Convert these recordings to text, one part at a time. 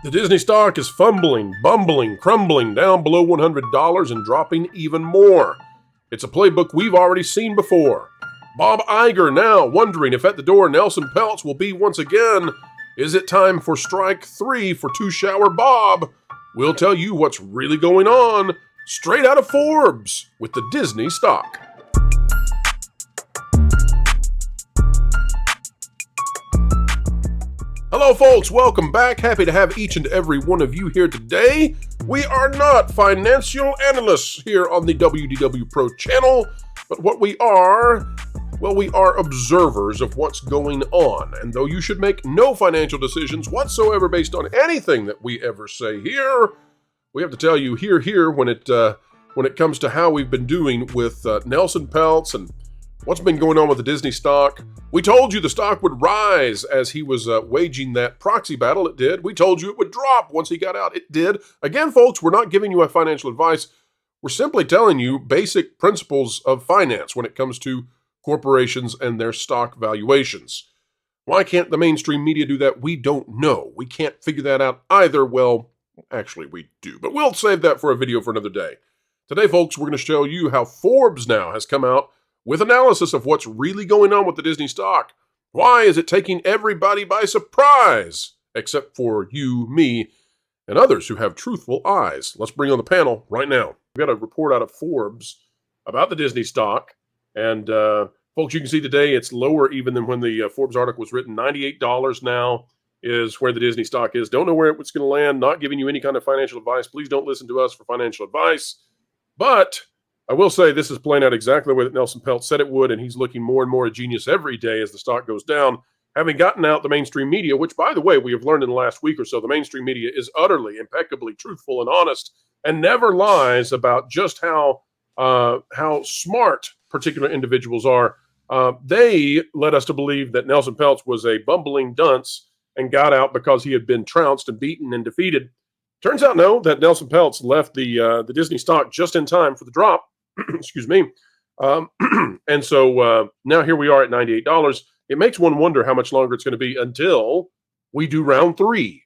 The Disney stock is fumbling, bumbling, crumbling down below $100 and dropping even more. It's a playbook we've already seen before. Bob Iger now wondering if at the door Nelson Peltz will be once again. Is it time for strike 3 for two-shower Bob? We'll tell you what's really going on straight out of Forbes with the Disney stock. Hello folks, welcome back. Happy to have each and every one of you here today. We are not financial analysts here on the WDW Pro Channel, but what we are, well, we are observers of what's going on. And though you should make no financial decisions whatsoever based on anything that we ever say here, we have to tell you here when it comes to how we've been doing with Nelson Peltz and what's been going on with the Disney stock. We told you the stock would rise as he was waging that proxy battle. It did. We told you it would drop once he got out. It did. Again, folks, we're not giving you a financial advice. We're simply telling you basic principles of finance when it comes to corporations and their stock valuations. Why can't the mainstream media do that? We don't know. We can't figure that out either. Well, actually, we do. But we'll save that for a video for another day. Today, folks, we're going to show you how Forbes now has come out with analysis of what's really going on with the Disney stock. Why is it taking everybody by surprise, except for you, me, and others who have truthful eyes? Let's bring on the panel right now. We've got a report out of Forbes about the Disney stock. And folks, you can see today it's lower even than when the Forbes article was written. $98 now is where the Disney stock is. Don't know where it's going to land. Not giving you any kind of financial advice. Please don't listen to us for financial advice. But I will say this is playing out exactly the way that Nelson Peltz said it would, and he's looking more and more a genius every day as the stock goes down, having gotten out the mainstream media, which, by the way, we have learned in the last week or so, the mainstream media is utterly, impeccably truthful and honest and never lies about just how smart particular individuals are. They led us to believe that Nelson Peltz was a bumbling dunce and got out because he had been trounced and beaten and defeated. Turns out, no, that Nelson Peltz left the Disney stock just in time for the drop. Excuse me. And so now here we are at $98. It makes one wonder how much longer it's going to be until we do round 3.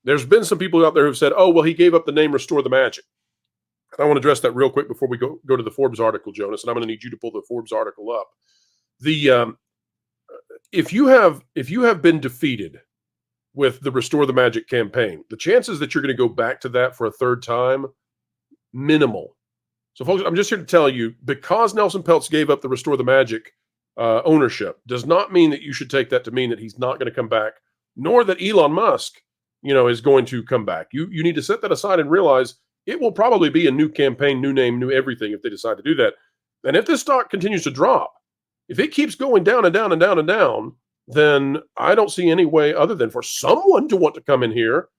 There's been some people out there who've said, oh, well, he gave up the name Restore the Magic. And I want to address that real quick before we go to the Forbes article, Jonas, and I'm going to need you to pull the Forbes article up. If you have been defeated with the Restore the Magic campaign, the chances that you're going to go back to that for a third time, minimal. So, folks, I'm just here to tell you, because Nelson Peltz gave up the Restore the Magic ownership, does not mean that you should take that to mean that he's not going to come back, nor that Elon Musk, is going to come back. You need to set that aside and realize it will probably be a new campaign, new name, new everything if they decide to do that. And if this stock continues to drop, if it keeps going down and down and down and down, then I don't see any way other than for someone to want to come in here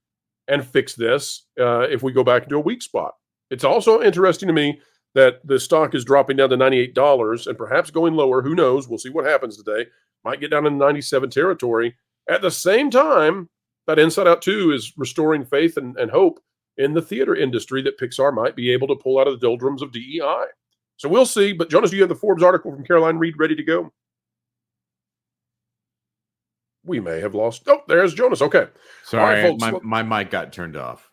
and fix this if we go back into a weak spot. It's also interesting to me that the stock is dropping down to $98 and perhaps going lower. Who knows? We'll see what happens today. Might get down in 97 territory. At the same time, that Inside Out 2 is restoring faith and hope in the theater industry that Pixar might be able to pull out of the doldrums of DEI. So we'll see. But Jonas, do you have the Forbes article from Caroline Reed ready to go? We may have lost. Oh, there's Jonas. Okay. Sorry, right, folks. my mic got turned off.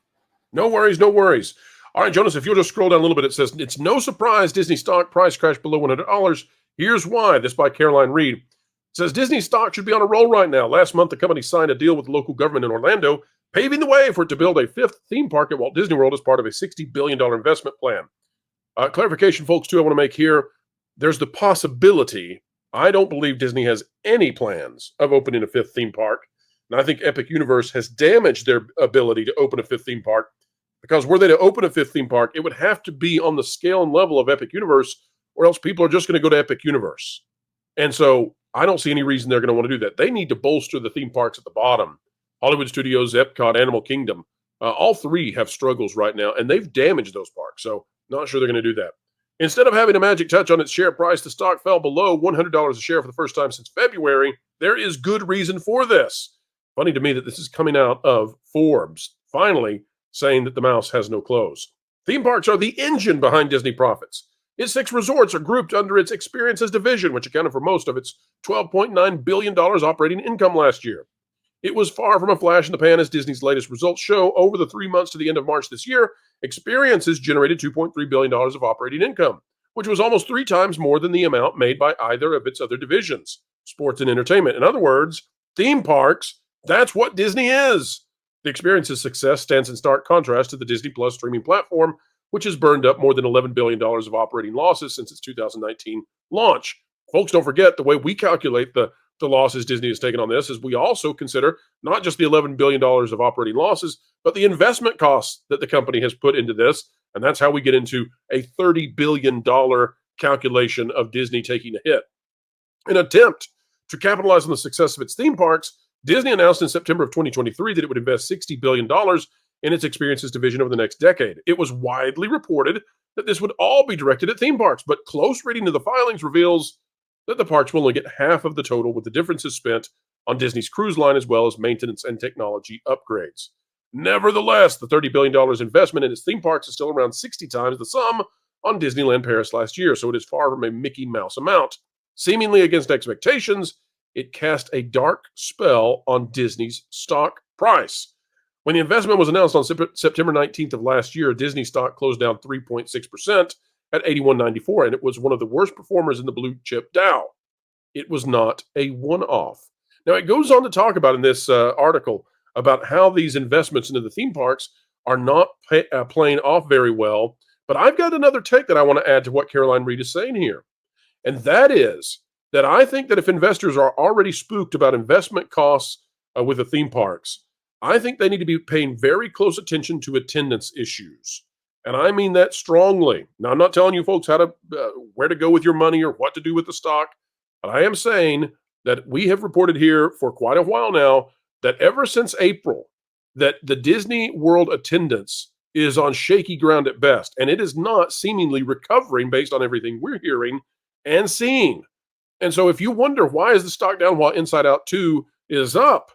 No worries, no worries. All right, Jonas, if you'll just scroll down a little bit, it says, it's no surprise Disney stock price crashed below $100. Here's why. This by Caroline Reed. It says, Disney stock should be on a roll right now. Last month, the company signed a deal with the local government in Orlando, paving the way for it to build a 5th theme park at Walt Disney World as part of a $60 billion investment plan. Clarification, folks, too, I want to make here. There's the possibility. I don't believe Disney has any plans of opening a 5th theme park. And I think Epic Universe has damaged their ability to open a 5th theme park. Because were they to open a 5th theme park, it would have to be on the scale and level of Epic Universe, or else people are just going to go to Epic Universe. And so I don't see any reason they're going to want to do that. They need to bolster the theme parks at the bottom. Hollywood Studios, Epcot, Animal Kingdom. All 3 have struggles right now, and they've damaged those parks. So not sure they're going to do that. Instead of having a magic touch on its share price, the stock fell below $100 a share for the first time since February. There is good reason for this. Funny to me that this is coming out of Forbes. Finally, saying that the mouse has no clothes. Theme parks are the engine behind Disney profits. Its 6 resorts are grouped under its experiences division, which accounted for most of its $12.9 billion operating income last year. It was far from a flash in the pan, as Disney's latest results show. Over the 3 months to the end of March this year, Experiences generated $2.3 billion of operating income, which was almost 3 times more than the amount made by either of its other divisions, sports and entertainment. In other words, theme parks, that's what Disney is. The Experiences' success stands in stark contrast to the Disney Plus streaming platform, which has burned up more than $11 billion of operating losses since its 2019 launch. Folks, don't forget, the way we calculate the losses Disney has taken on this is we also consider not just the $11 billion of operating losses, but the investment costs that the company has put into this. And that's how we get into a $30 billion calculation of Disney taking a hit. In an attempt to capitalize on the success of its theme parks, Disney announced in September of 2023 that it would invest $60 billion in its Experiences division over the next decade. It was widely reported that this would all be directed at theme parks, but close reading of the filings reveals that the parks will only get half of the total, with the differences spent on Disney's cruise line as well as maintenance and technology upgrades. Nevertheless, the $30 billion investment in its theme parks is still around 60 times the sum on Disneyland Paris last year, so it is far from a Mickey Mouse amount. Seemingly against expectations, it cast a dark spell on Disney's stock price. When the investment was announced on September 19th of last year, Disney stock closed down 3.6% at $81.94, and it was one of the worst performers in the blue chip Dow. It was not a one-off. Now, it goes on to talk about in this article about how these investments into the theme parks are not playing off very well, but I've got another take that I want to add to what Caroline Reed is saying here, and that is that I think that if investors are already spooked about investment costs with the theme parks, I think they need to be paying very close attention to attendance issues. And I mean that strongly. Now, I'm not telling you folks how to where to go with your money or what to do with the stock, but I am saying that we have reported here for quite a while now that ever since April, that the Disney World attendance is on shaky ground at best, and it is not seemingly recovering based on everything we're hearing and seeing. And so if you wonder why is the stock down while Inside Out 2 is up,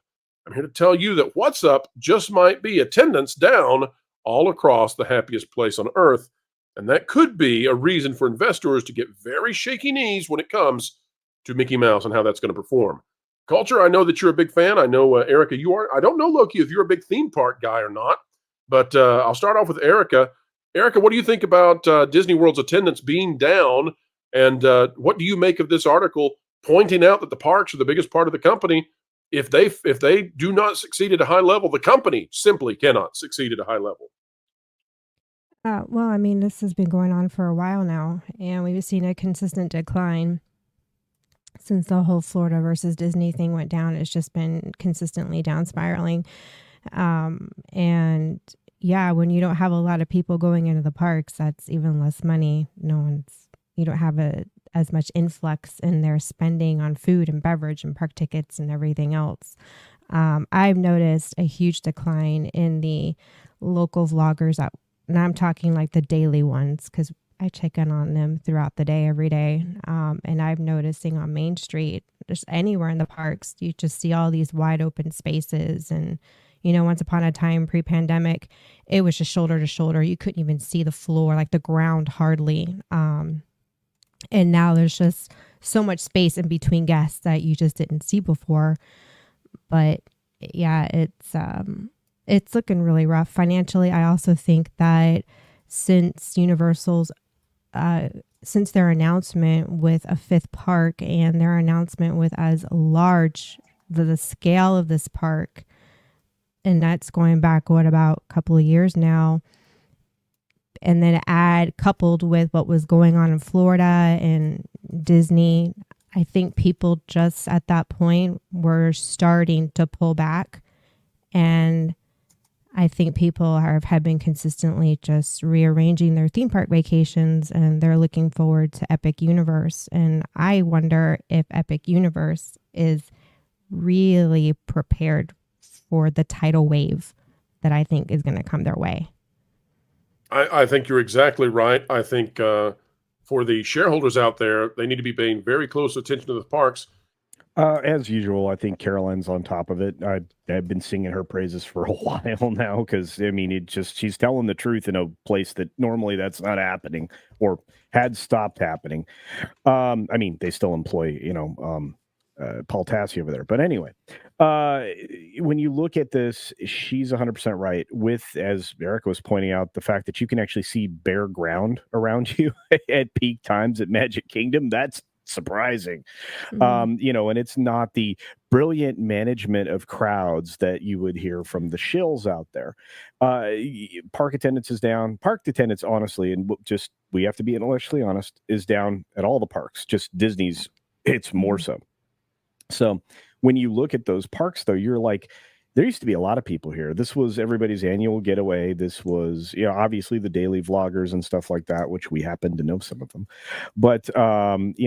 I'm here to tell you that what's up just might be attendance down all across the happiest place on earth. And that could be a reason for investors to get very shaky knees when it comes to Mickey Mouse and how that's going to perform. Culture, I know that you're a big fan. I know, Erika, you are. I don't know, Loki, if you're a big theme park guy or not, but I'll start off with Erika. Erika, what do you think about Disney World's attendance being down? And what do you make of this article pointing out that the parks are the biggest part of the company? If they do not succeed at a high level, the company simply cannot succeed at a high level. Well, I mean, this has been going on for a while now, and we've seen a consistent decline since the whole Florida versus Disney thing went down. It's just been consistently down spiraling. And yeah, when you don't have a lot of people going into the parks, that's even less money. You don't have as much influx in their spending on food and beverage and park tickets and everything else. I've noticed a huge decline in the local vloggers, and I'm talking like the daily ones, because I check in on them throughout the day, every day. And I'm noticing on Main Street, just anywhere in the parks, you just see all these wide open spaces. And, once upon a time, pre-pandemic, it was just shoulder to shoulder. You couldn't even see the floor, like the ground hardly. And now there's just so much space in between guests that you just didn't see before. But yeah, it's looking really rough financially. I also think that since Universal's, since their announcement with a 5th park and their announcement with as large the scale of this park, and that's going back, about a couple of years now, and then coupled with what was going on in Florida and Disney, I think people just at that point were starting to pull back. And I think people have been consistently just rearranging their theme park vacations, and they're looking forward to Epic Universe. And I wonder if Epic Universe is really prepared for the tidal wave that I think is going to come their way. I think you're exactly right. I think for the shareholders out there, they need to be paying very close attention to the parks. As usual, I think Caroline's on top of it. I've been singing her praises for a while now, because I mean, she's telling the truth in a place that normally that's not happening or had stopped happening. I mean, they still employ Paul Tassi over there. But anyway, when you look at this, she's 100% right with, as Erika was pointing out, the fact that you can actually see bare ground around you at peak times at Magic Kingdom. That's surprising. And it's not the brilliant management of crowds that you would hear from the shills out there. Park attendance is down. Park attendance, honestly, and we have to be intellectually honest, is down at all the parks. Just Disney's, it's more so. So when you look at those parks, though, you're like, there used to be a lot of people here. This was everybody's annual getaway. This was, obviously the daily vloggers and stuff like that, which we happen to know some of them. But there aren't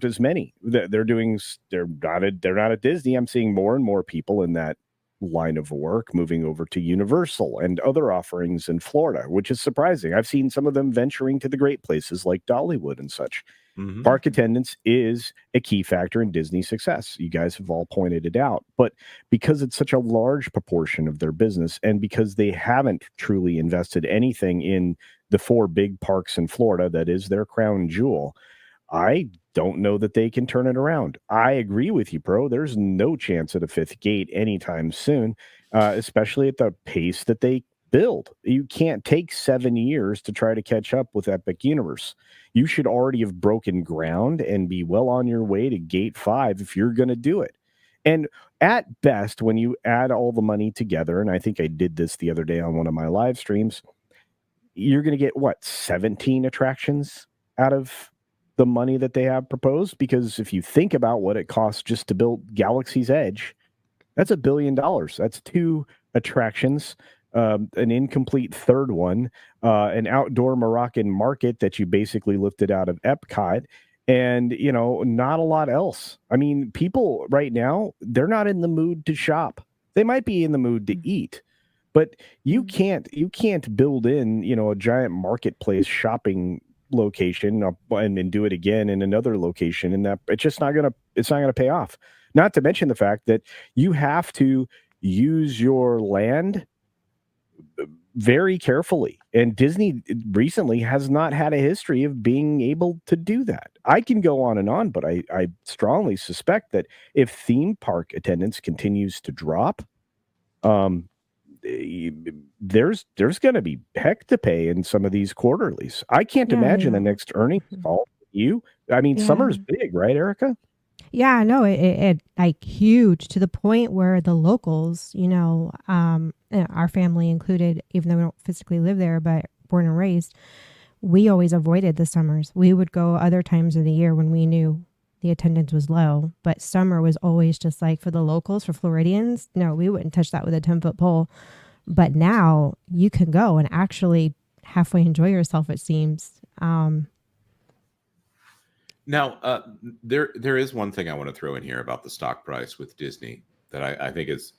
as many. They're not at Disney. I'm seeing more and more people in that line of work moving over to Universal and other offerings in Florida, which is surprising. I've seen some of them venturing to the great places like Dollywood and such. Park attendance is a key factor in Disney's success. You guys have all pointed it out. But because it's such a large proportion of their business, and because they haven't truly invested anything in the 4 big parks in Florida, that is their crown jewel, I don't know that they can turn it around. I agree with you, Pro. There's no chance at a 5th gate anytime soon, especially at the pace that they build. You can't take 7 years to try to catch up with Epic Universe. You should already have broken ground and be well on your way to gate 5 if you're going to do it. And at best, when you add all the money together, and I think I did this the other day on one of my live streams, you're going to get 17 attractions out of the money that they have proposed? Because if you think about what it costs just to build Galaxy's Edge, that's $1 billion. That's 2 attractions, an incomplete third one, an outdoor Moroccan market that you basically lifted out of Epcot, and not a lot else. I mean, people right now, they're not in the mood to shop. They might be in the mood to eat, but you can't build in a giant marketplace shopping location and do it again in another location, and that it's not gonna pay off. Not to mention the fact that you have to use your land very carefully. And Disney recently has not had a history of being able to do that. I can go on, but I strongly suspect that if theme park attendance continues to drop, there's going to be heck to pay in some of these quarterlies. I can't imagine the next earnings call. Summer's big, right, Erika? Yeah, no, it like huge, to the point where the locals, our family included, even though we don't physically live there, but born and raised, we always avoided the summers. We would go other times of the year when we knew the attendance was low, but summer was always just like, for the locals, for Floridians, no, we wouldn't touch that with a 10-foot pole. But now you can go and actually halfway enjoy yourself, it seems. Now, there is one thing I want to throw in here about the stock price with Disney that I think is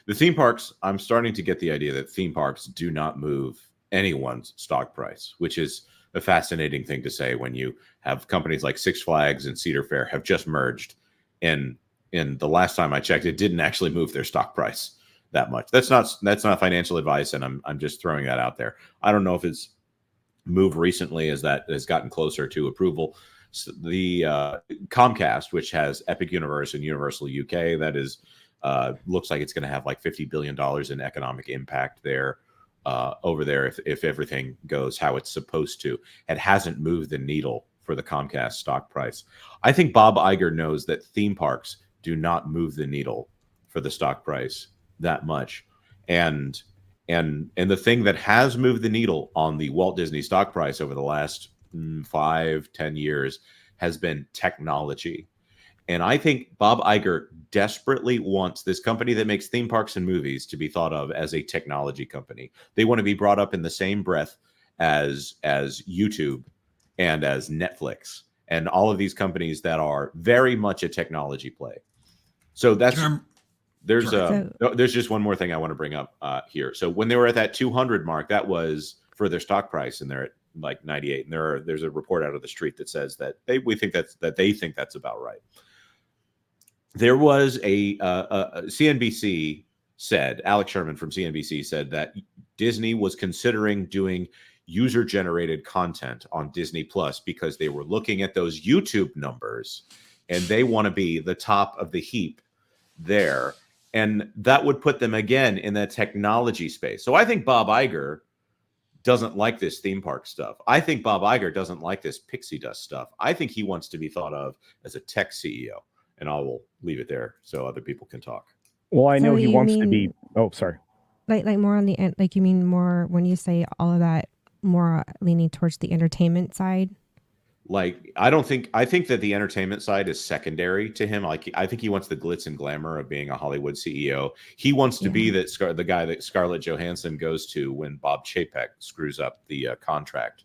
the theme parks. I'm starting to get the idea that theme parks do not move anyone's stock price, which is a fascinating thing to say when you have companies like Six Flags and Cedar Fair have just merged. And the last time I checked, it didn't actually move their stock price that much. That's not financial advice, and I'm just throwing that out there. I don't know if it's moved recently as that has gotten closer to approval. So the Comcast, which has Epic Universe and Universal UK, that is looks like it's going to have like $50 billion in economic impact there over there if everything goes how it's supposed to. It hasn't moved the needle for the Comcast stock price. I think Bob Iger knows that theme parks do not move the needle for the stock price that much. And the thing that has moved the needle on the Walt Disney stock price over the last 5-10 years has been technology. And I think Bob Iger desperately wants this company that makes theme parks and movies to be thought of as a technology company. They want to be brought up in the same breath as YouTube and as Netflix and all of these companies that are very much a technology play. So that's there's just one more thing I want to bring up here. So when they were at that 200 mark, that was for their stock price, and they're at like 98. And there's a report out of the street that says that they think that's about right. There was a CNBC said, Alex Sherman from CNBC said that Disney was considering doing user-generated content on Disney Plus because they were looking at those YouTube numbers and they want to be the top of the heap there. And that would put them again in the technology space. So I think Bob Iger doesn't like this theme park stuff. I think Bob Iger doesn't like this pixie dust stuff. I think he wants to be thought of as a tech CEO. And I will leave it there so other people can talk. Well, I know he wants to be. Oh, sorry. Like more on the end. Like you mean more when you say all of that, more leaning towards the entertainment side. Like I think that the entertainment side is secondary to him. Like I think he wants the glitz and glamour of being a Hollywood CEO. He wants to be the guy that Scarlett Johansson goes to when Bob Chapek screws up the contract.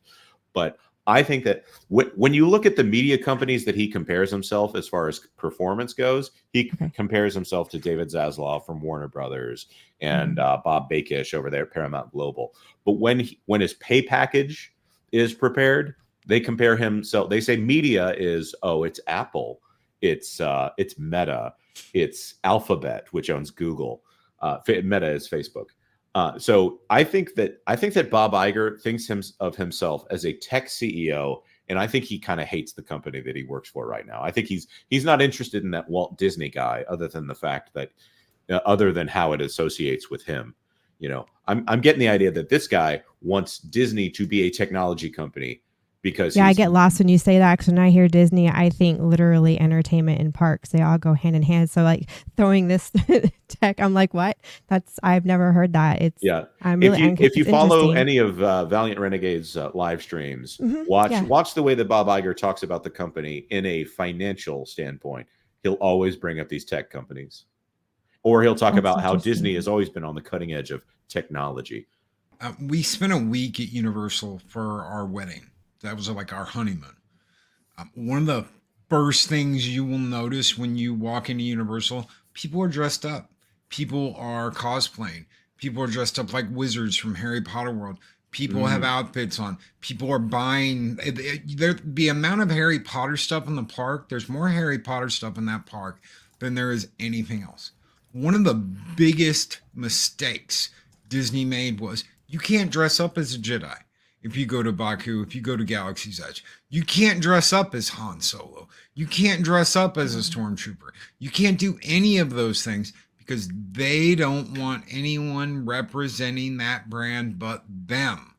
But I think that when you look at the media companies that he compares himself as far as performance goes, he compares himself to David Zaslav from Warner Brothers and Bob Bakish over there at Paramount Global. But when his pay package is prepared, they compare himself. They say media is, it's Apple, it's Meta, it's Alphabet, which owns Google. Meta is Facebook. So I think that Bob Iger thinks of himself as a tech CEO, and I think he kind of hates the company that he works for right now. I think he's not interested in that Walt Disney guy, other than the fact that, other than how it associates with him. I'm getting the idea that this guy wants Disney to be a technology company. Because I get lost when you say that, because when I hear Disney, I think literally entertainment and parks. They all go hand in hand. So like throwing this tech, I'm like, what? I've never heard that. I'm really, if you follow any of Valiant Renegade's live streams, watch the way that Bob Iger talks about the company in a financial standpoint. He'll always bring up these tech companies, or he'll talk about how Disney has always been on the cutting edge of technology. We spent a week at Universal for our wedding. That was like our honeymoon. One of the first things you will notice when you walk into Universal, people are dressed up. People are cosplaying. People are dressed up like wizards from Harry Potter World. People have outfits on. People are buying. The amount of Harry Potter stuff in the park, there's more Harry Potter stuff in that park than there is anything else. One of the biggest mistakes Disney made was you can't dress up as a Jedi. If you go to Baku, if you go to Galaxy's Edge, you can't dress up as Han Solo. You can't dress up as a stormtrooper. You can't do any of those things because they don't want anyone representing that brand but them.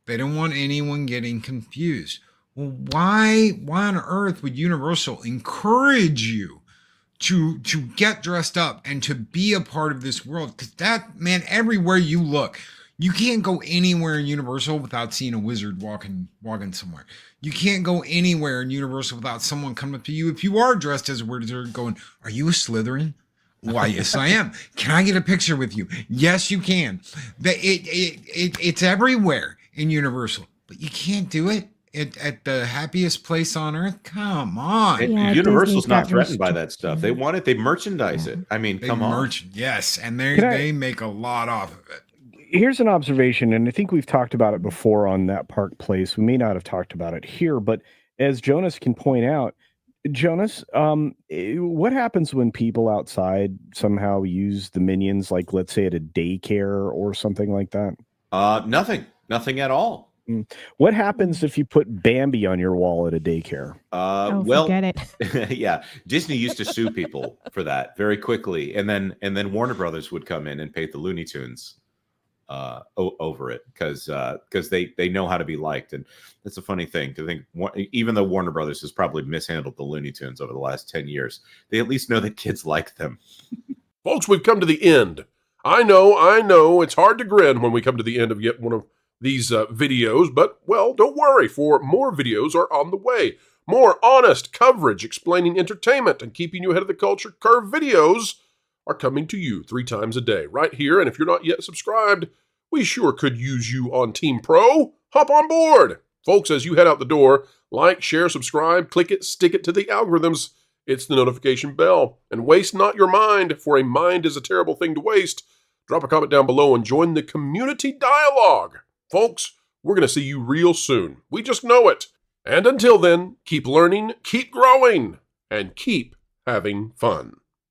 They don't want anyone getting confused. Well, why on earth would Universal encourage you to get dressed up and to be a part of this world? Because that, man, everywhere you look, you can't go anywhere in Universal without seeing a wizard walking somewhere. You can't go anywhere in Universal without someone coming up to you. If you are dressed as a wizard going, are you a Slytherin? Why, yes, I am. Can I get a picture with you? Yes, you can. It's everywhere in Universal, but you can't do it at the happiest place on earth. Come on. Universal's not threatened by that stuff. They want it. They merchandise it. I mean, come on. Yes, and they make a lot off of it. Here's an observation, and I think we've talked about it before on That Park Place. We may not have talked about it here, but as Jonas can point out, Jonas, what happens when people outside somehow use the Minions, like let's say at a daycare or something like that? Nothing at all. What happens if you put Bambi on your wall at a daycare? Forget it. Yeah, Disney used to sue people for that very quickly, and then Warner Brothers would come in and pay the Looney Tunes over it because they know how to be liked. And that's a funny thing to think, even though Warner Brothers has probably mishandled the Looney Tunes over the last 10 years, they at least know that kids like them. Folks, we've come to the end. I know it's hard to grin when we come to the end of yet one of these videos, but well, don't worry, for more videos are on the way. More honest coverage explaining entertainment and keeping you ahead of the culture curve videos are coming to you 3 times a day right here. And if you're not yet subscribed, we sure could use you on Team Pro. Hop on board. Folks, as you head out the door, like, share, subscribe, click it, stick it to the algorithms. It's the notification bell. And waste not your mind, for a mind is a terrible thing to waste. Drop a comment down below and join the community dialogue. Folks, we're going to see you real soon. We just know it. And until then, keep learning, keep growing, and keep having fun.